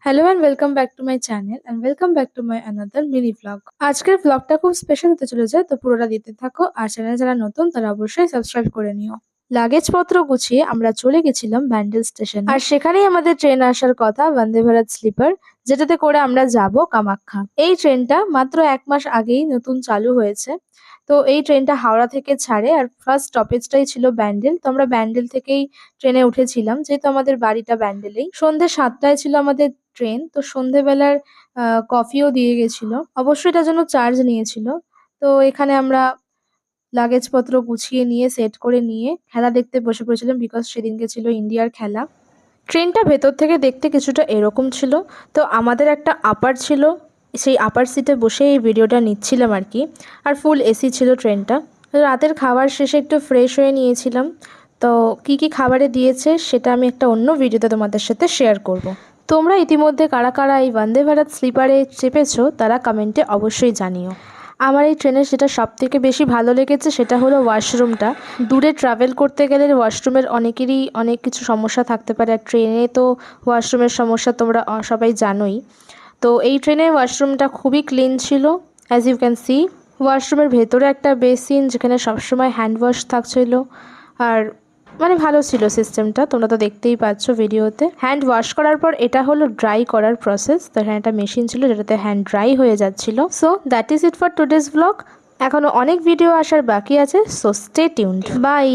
Hello and welcome back to my channel and welcome back to my another mini vlog. আজকের ভ্লগটা খুব special হতে চলেছে, তো পুরোটা দিতে থাকো। আর চ্যানেলে যারা নতুন তারা অবশ্যই সাবস্ক্রাইব করে নিও। লাগেজপত্র গুছিয়ে আমরা চলে গেছিলাম ব্যান্ডেল স্টেশন, আর সেখানেই আমাদের ট্রেন আসার কথা, বন্দে ভারত স্লিপার, যেটাতে করে আমরা যাব কামাখ্যা। এই ট্রেনটা মাত্র 1 মাস আগেই নতুন চালু হয়েছে। তো এই ট্রেনটা হাওড়া থেকে ছাড়ে, আর ফার্স্ট স্টপেজটাই ছিল ব্যান্ডেল। তো আমরা ব্যান্ডেল থেকেই ট্রেনে উঠেছিলাম, যেহেতু আমাদের বাড়িটা ব্যান্ডেলেই। সন্ধ্যে 7টায় ছিল আমাদের ট্রেন। তো সন্ধেবেলার কফিও দিয়ে গেছিল। অবশ্যই এটার জন্য চার্জ নিয়েছিল। তো এখানে আমরা লাগেজপত্র গুছিয়ে নিয়ে সেট করে নিয়ে খেলা দেখতে বসে পড়েছিলাম, বিকজ সেদিনকে ছিল ইন্ডিয়ার খেলা। ট্রেনটা ভেতর থেকে দেখতে কিছুটা এরকম ছিল। তো আমাদের একটা আপার ছিল, সেই আপার সিটে বসে এই ভিডিওটা নিচ্ছিলাম আর কি। আর ফুল এসি ছিল ট্রেনটা। তো রাতের খাবার শেষে একটু ফ্রেশ হয়ে নিয়েছিলাম। তো কি কি খাবারে দিয়েছে সেটা আমি একটা অন্য ভিডিওতে তোমাদের সাথে শেয়ার করব। তোমরা ইতিমধ্যে কারা কারা এই বন্দে ভারত স্লিপারে চেপেছো তারা কমেন্টে অবশ্যই জানিও। আমার এই ট্রেনের যেটা সবথেকে বেশি ভালো লেগেছে সেটা হলো ওয়াশরুমটা। দূরে ট্রাভেল করতে গেলে ওয়াশরুমের অনেকেরই অনেক কিছু সমস্যা থাকতে পারে, আর ট্রেনে তো ওয়াশরুমের সমস্যা তোমরা সবাই জানোই। তো এই ট্রেনের ওয়াশরুমটা খুবই ক্লিন ছিল, অ্যাজ ইউ ক্যান সি। ওয়াশরুমের ভেতরে একটা বেসিন, যেখানে সবসময় হ্যান্ড ওয়াশ থাকছিল। আর মানে ভালো ছিল সিস্টেমটা, তোমরা তো দেখতেই পাচ্ছ ভিডিওতে। হ্যান্ড ওয়াশ করার পর এটা হলো ড্রাই করার প্রসেস। তো এখানে একটা মেশিন ছিল যেটাতে হ্যান্ড ড্রাই হয়ে যাচ্ছিল। So that is it for today's blog. এখনো অনেক ভিডিও আসার বাকি আছে, সো স্টে টিউনড। বাই।